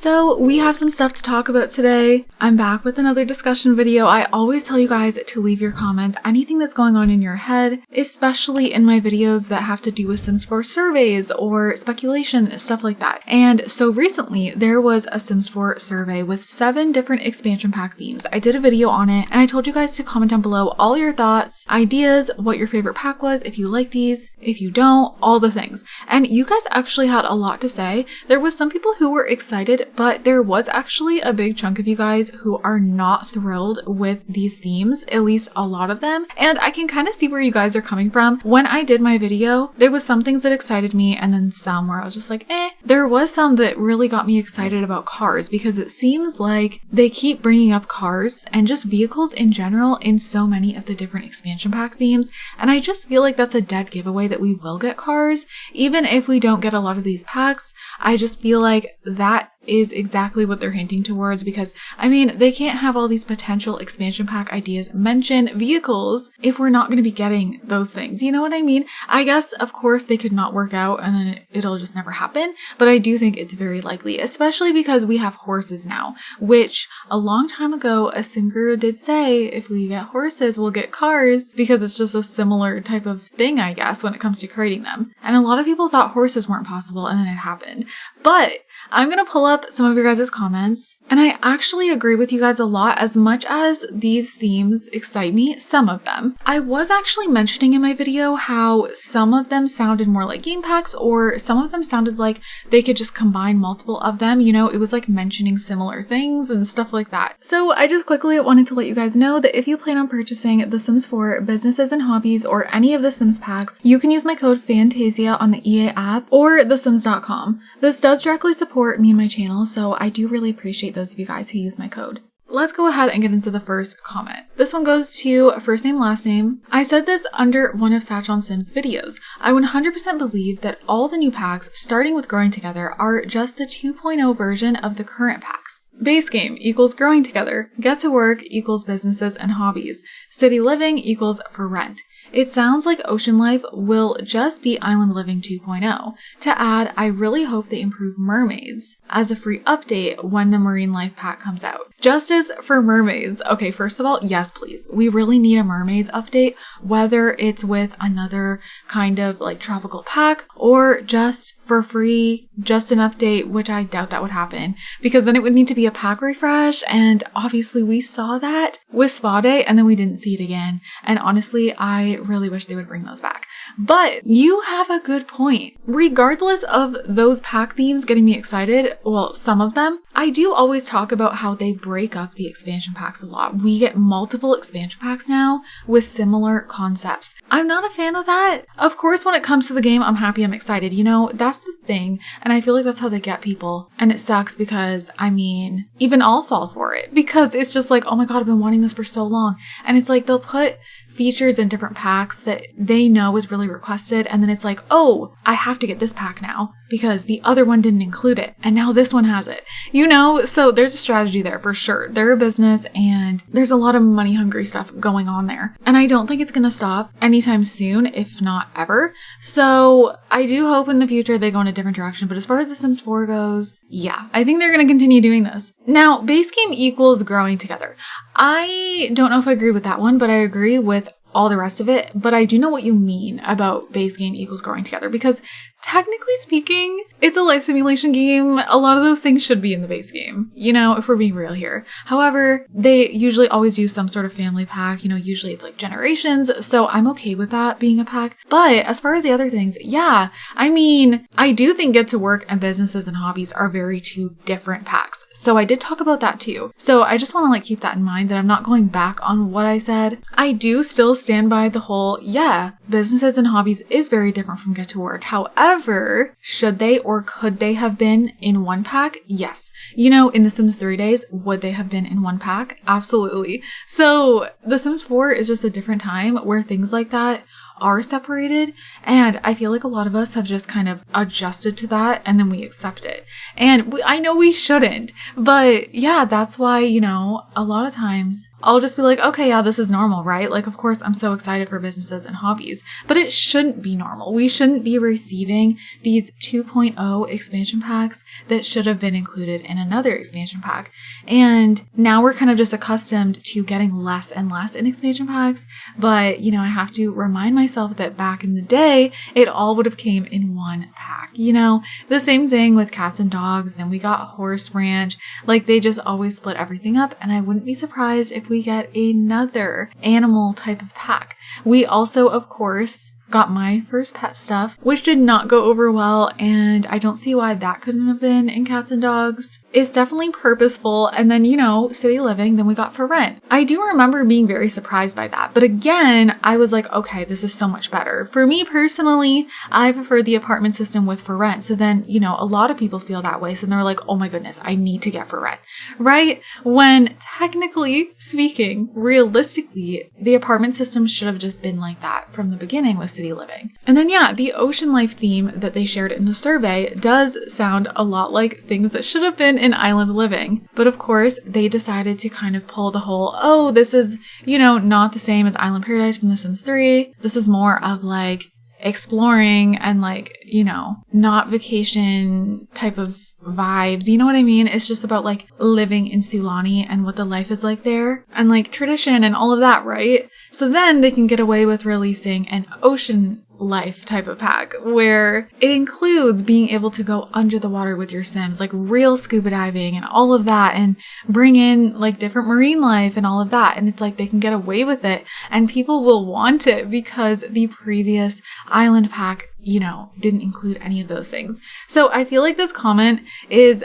So we have some stuff to talk about today. I'm back with another discussion video. I always tell you guys to leave your comments, anything that's going on in your head, especially in my videos that have to do with Sims 4 surveys or speculation, stuff like that. And so recently there was a Sims 4 survey with 7 different expansion pack themes. I did a video on it and I told you guys to comment down below all your thoughts, ideas, what your favorite pack was, if you like these, if you don't, all the things. And you guys actually had a lot to say. There was some people who were excited, but there was actually a big chunk of you guys who are not thrilled with these themes, at least a lot of them. And I can kind of see where you guys are coming from. When I did my video, there was some things that excited me and then some where I was just like, eh. There was some that really got me excited about cars because it seems like they keep bringing up cars and just vehicles in general in so many of the different expansion pack themes. And I just feel like that's a dead giveaway that we will get cars. Even if we don't get a lot of these packs, I just feel like that is exactly what they're hinting towards, because I mean, they can't have all these potential expansion pack ideas mention vehicles if we're not going to be getting those things. You know what I mean? I guess, of course, they could not work out and then it'll just never happen, but I do think it's very likely, especially because we have horses now, which a long time ago, a sim guru did say if we get horses, we'll get cars, because it's just a similar type of thing, I guess, when it comes to creating them. And a lot of people thought horses weren't possible and then it happened. But I'm going to pull up some of your guys' comments, and I actually agree with you guys a lot. As much as these themes excite me, some of them. I was actually mentioning in my video how some of them sounded more like game packs, or some of them sounded like they could just combine multiple of them. You know, it was like mentioning similar things and stuff like that. So I just quickly wanted to let you guys know that if you plan on purchasing The Sims 4 Businesses and Hobbies or any of the Sims packs, you can use my code FANTAYZIA on the EA app or thesims.com. This does directly support me and my channel, so I do really appreciate those of you guys who use my code. Let's go ahead and get into the first comment. This one goes to first name, last name. I said this under one of Satch on Sims videos. I 100% believe that all the new packs, starting with Growing Together, are just the 2.0 version of the current packs. Base game equals Growing Together. Get to Work equals Businesses and Hobbies. City Living equals For Rent. It sounds like Ocean Life will just be Island Living 2.0. To add, I really hope they improve mermaids as a free update when the Marine Life pack comes out. Justice for mermaids. Okay, first of all, yes, please. We really need a mermaids update, whether it's with another kind of like tropical pack or just for free, just an update, which I doubt that would happen, because then it would need to be a pack refresh, and obviously we saw that with Spa Day and then we didn't see it again, and honestly I really wish they would bring those back. But you have a good point. Regardless of those pack themes getting me excited, well, some of them, I do always talk about how they break up the expansion packs a lot. We get multiple expansion packs now with similar concepts. I'm not a fan of that. Of course, when it comes to the game, I'm happy, I'm excited. You know, that's the thing. And I feel like that's how they get people. And it sucks because, I mean, even I'll fall for it because it's just like, oh my God, I've been wanting this for so long. And it's like they'll put features in different packs that they know is really requested, and then it's like, oh, I have to get this pack now because the other one didn't include it and now this one has it, you know? So there's a strategy there for sure. They're a business and there's a lot of money hungry stuff going on there, and I don't think it's gonna stop anytime soon, if not ever. So I do hope in the future they go in a different direction, but as far as The Sims 4 goes, yeah, I think they're gonna continue doing this. Now, base game equals Growing Together. I don't know if I agree with that one, but I agree with all the rest of it. But I do know what you mean about base game equals Growing Together, because technically speaking, it's a life simulation game. A lot of those things should be in the base game, you know, if we're being real here. However, they usually always do some sort of family pack, you know, usually it's like Generations, so I'm okay with that being a pack. But as far as the other things, yeah, I mean, I do think Get to Work and Businesses and Hobbies are very two different packs. So I did talk about that too. So I just want to like keep that in mind, that I'm not going back on what I said. I do still stand by the whole, yeah, Businesses and Hobbies is very different from Get to Work. However, should they or could they have been in one pack? Yes. You know, in The Sims 3 days, would they have been in one pack? Absolutely. So The Sims 4 is just a different time where things like that are separated, and I feel like a lot of us have just kind of adjusted to that and then we accept it. And I know we shouldn't, but yeah, that's why, you know, a lot of times I'll just be like, okay, yeah, this is normal, right? Like, of course, I'm so excited for businesses and hobbies, but it shouldn't be normal. We shouldn't be receiving these 2.0 expansion packs that should have been included in another expansion pack. And now we're kind of just accustomed to getting less and less in expansion packs. But, you know, I have to remind myself that back in the day, it all would have came in one pack. You know, the same thing with cats and dogs. Then we got Horse Ranch. Like, they just always split everything up. And I wouldn't be surprised if we get another animal type of pack. We also, of course, got my first pet stuff, which did not go over well, and I don't see why that couldn't have been in cats and dogs. It's definitely purposeful. And then, you know, City Living, then we got For Rent. I do remember being very surprised by that, but again, I was like, okay, this is so much better. For me personally, I prefer the apartment system with For Rent. So then, you know, a lot of people feel that way, so they're like, oh my goodness, I need to get For Rent, right? When technically speaking, realistically, the apartment system should have just been like that from the beginning with City Living. And then, yeah, the ocean life theme that they shared in the survey does sound a lot like things that should have been in Island Living. But of course, they decided to kind of pull the whole, oh, this is, you know, not the same as Island Paradise from The Sims 3. This is more of like exploring and like, you know, not vacation type of vibes. You know what I mean? It's just about like living in Sulani and what the life is like there and like tradition and all of that, right? So then they can get away with releasing an ocean life type of pack where it includes being able to go under the water with your Sims, like real scuba diving and all of that, and bring in like different marine life and all of that. And it's like they can get away with it and people will want it because the previous island pack, you know, didn't include any of those things. So I feel like this comment is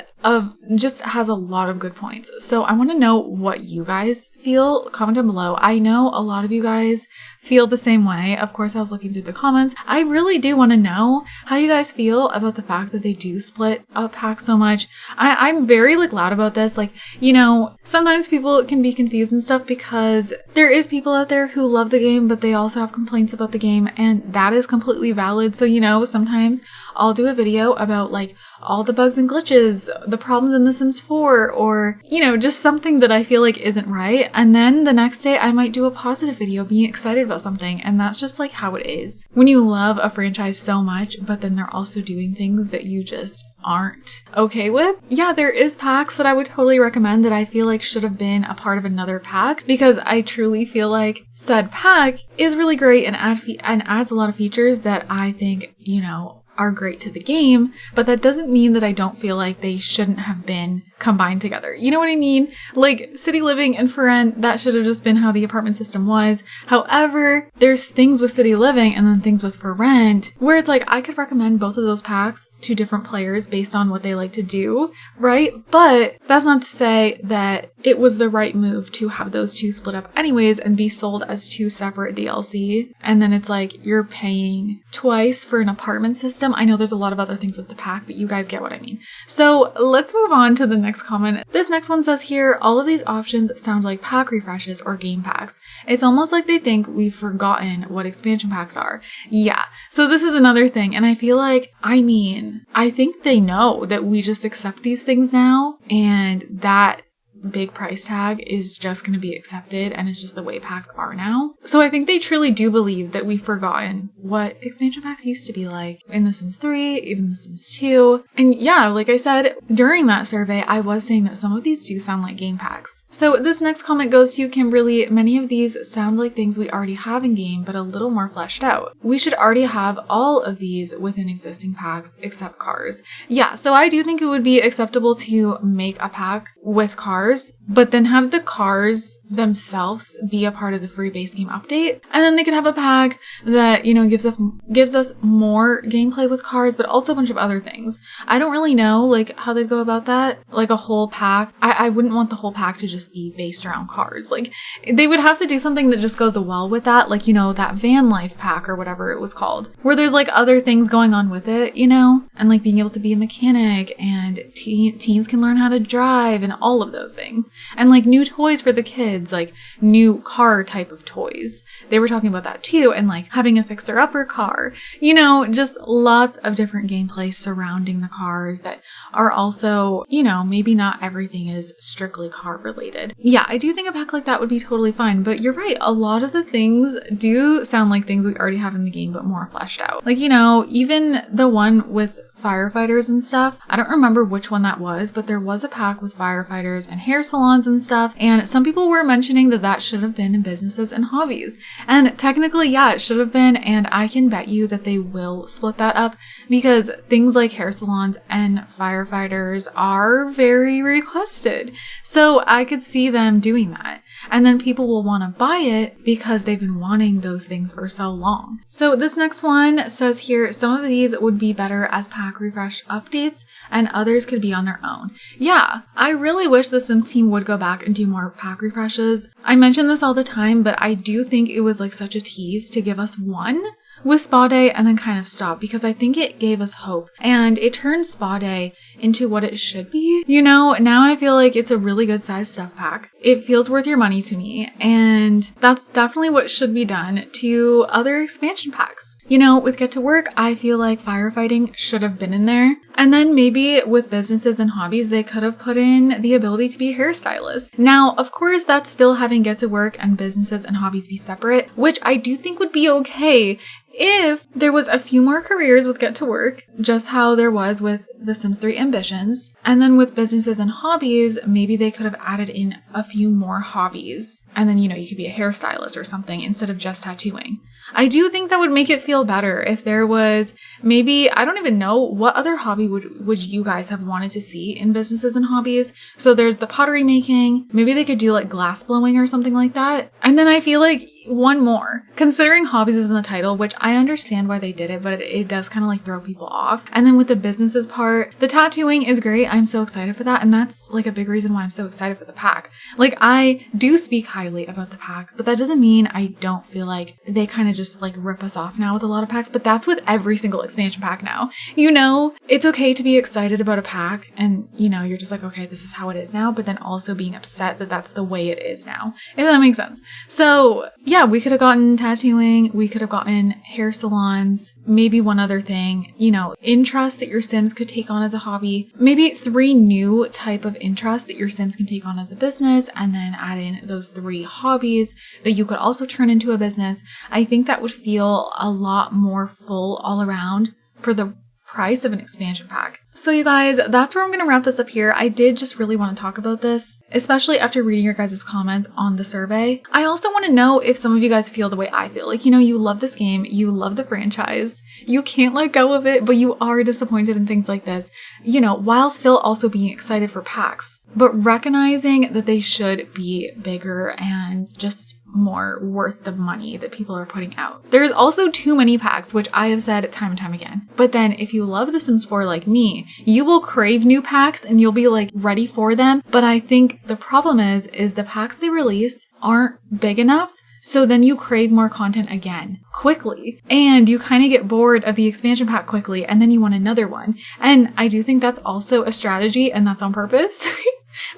just has a lot of good points. So I want to know what you guys feel. Comment down below. I know a lot of you guys feel the same way. Of course, I was looking through the comments. I really do want to know how you guys feel about the fact that they do split up packs so much. I'm very like loud about this. Like, you know, sometimes people can be confused and stuff because there is people out there who love the game, but they also have complaints about the game, and that is completely valid. So, you know, sometimes I'll do a video about like all the bugs and glitches, the problems in The Sims 4, or, you know, just something that I feel like isn't right. And then the next day I might do a positive video being excited about something. And that's just like how it is when you love a franchise so much, but then they're also doing things that you just aren't okay with. Yeah, there is packs that I would totally recommend that I feel like should have been a part of another pack, because I truly feel like said pack is really great and adds a lot of features that I think, you know, are great to the game, but that doesn't mean that I don't feel like they shouldn't have been combined together. You know what I mean? Like City Living and For Rent, that should have just been how the apartment system was. However, there's things with City Living and then things with For Rent where it's like I could recommend both of those packs to different players based on what they like to do, right? But that's not to say that it was the right move to have those two split up anyways and be sold as two separate DLC. And then it's like you're paying twice for an apartment system. I know there's a lot of other things with the pack, but you guys get what I mean. So let's move on to the next comment. This next one says here, all of these options sound like pack refreshes or game packs. It's almost like they think we've forgotten what expansion packs are. Yeah, so this is another thing. And I feel like, I mean, I think they know that we just accept these things now, and that big price tag is just going to be accepted, and it's just the way packs are now. So I think they truly do believe that we've forgotten what expansion packs used to be like in The Sims 3, even The Sims 2. And yeah, like I said, during that survey, I was saying that some of these do sound like game packs. So this next comment goes to Kimberly. Many of these sound like things we already have in game, but a little more fleshed out. We should already have all of these within existing packs except cars. Yeah, so I do think it would be acceptable to make a pack with cars, but then have the cars themselves be a part of the free base game update. And then they could have a pack that, you know, gives us more gameplay with cars, but also a bunch of other things. I don't really know like how they'd go about that. Like a whole pack. I wouldn't want the whole pack to just be based around cars. Like they would have to do something that just goes well with that. Like, you know, that van life pack or whatever it was called, where there's like other things going on with it, you know, and like being able to be a mechanic and teens can learn how to drive and all of those things. things. And like new toys for the kids, like new car type of toys. They were talking about that too. And like having a fixer-upper car, you know, just lots of different gameplay surrounding the cars that are also, you know, maybe not everything is strictly car related. Yeah, I do think a pack like that would be totally fine, but you're right. A lot of the things do sound like things we already have in the game, but more fleshed out. Like, you know, even the one with firefighters and stuff. I don't remember which one that was, but there was a pack with firefighters and hair salons and stuff. And some people were mentioning that that should have been in businesses and hobbies. And technically, yeah, it should have been. And I can bet you that they will split that up because things like hair salons and firefighters are very requested. So I could see them doing that. And then people will want to buy it because they've been wanting those things for so long. So this next one says here, some of these would be better as pack refresh updates and others could be on their own. Yeah, I really wish the Sims team would go back and do more pack refreshes. I mention this all the time, but I do think it was like such a tease to give us one with Spa Day and then kind of stop because I think it gave us hope and it turned Spa Day into what it should be. You know, now I feel like it's a really good size stuff pack. It feels worth your money to me, and that's definitely what should be done to other expansion packs. You know, with Get to Work, I feel like firefighting should have been in there. And then maybe with businesses and hobbies, they could have put in the ability to be a hairstylist. Now, of course, that's still having Get to Work and businesses and hobbies be separate, which I do think would be okay if there was a few more careers with Get to Work, just how there was with The Sims 3 Ambitions. And then with businesses and hobbies, maybe they could have added in a few more hobbies. And then, you know, you could be a hairstylist or something instead of just tattooing. I do think that would make it feel better if there was maybe, I don't even know, what other hobby would you guys have wanted to see in businesses and hobbies? So there's the pottery making, maybe they could do like glass blowing or something like that. And then I feel like one more, considering hobbies is in the title, which I understand why they did it, but it does kind of like throw people off. And then with the businesses part, the tattooing is great. I'm so excited for that. And that's like a big reason why I'm so excited for the pack. Like I do speak highly about the pack, but that doesn't mean I don't feel like they kind of just like rip us off now with a lot of packs, but that's with every single expansion pack now. You know, it's okay to be excited about a pack and, you know, you're just like, okay, this is how it is now, but then also being upset that that's the way it is now, if that makes sense. So yeah, we could have gotten tattooing, we could have gotten hair salons, maybe one other thing, you know, interest that your Sims could take on as a hobby, maybe 3 new type of interests that your Sims can take on as a business, and then add in those 3 hobbies that you could also turn into a business. I think that would feel a lot more full all around for the price of an expansion pack. So you guys, that's where I'm going to wrap this up here. I did just really want to talk about this, especially after reading your guys' comments on the survey. I also want to know if some of you guys feel the way I feel. Like, you know, you love this game, you love the franchise, you can't let go of it, but you are disappointed in things like this, you know, while still also being excited for packs, but recognizing that they should be bigger and just more worth the money that people are putting out. There's also too many packs, which I have said time and time again. But then if you love The Sims 4 like me, you will crave new packs and you'll be like ready for them. But I think the problem is the packs they release aren't big enough. So then you crave more content again, quickly, and you kind of get bored of the expansion pack quickly, and then you want another one. And I do think that's also a strategy, and that's on purpose.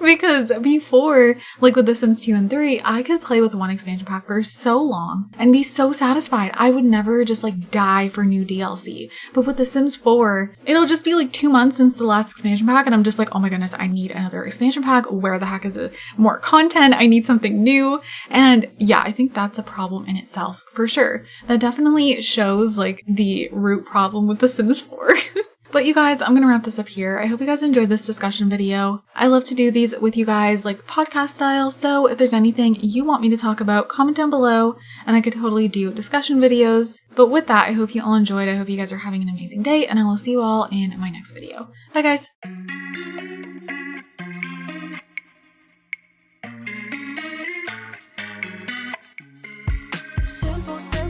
Because before, like with The Sims 2 and 3, I could play with one expansion pack for so long and be so satisfied. I would never just like die for new DLC. But with The Sims 4, it'll just be like 2 months since the last expansion pack and I'm just like, oh my goodness, I need another expansion pack. Where the heck is more content? I need something new. And yeah, I think that's a problem in itself for sure. That definitely shows like the root problem with The Sims 4. But you guys, I'm going to wrap this up here. I hope you guys enjoyed this discussion video. I love to do these with you guys like podcast style. So if there's anything you want me to talk about, comment down below and I could totally do discussion videos. But with that, I hope you all enjoyed. I hope you guys are having an amazing day and I will see you all in my next video. Bye guys. Simple.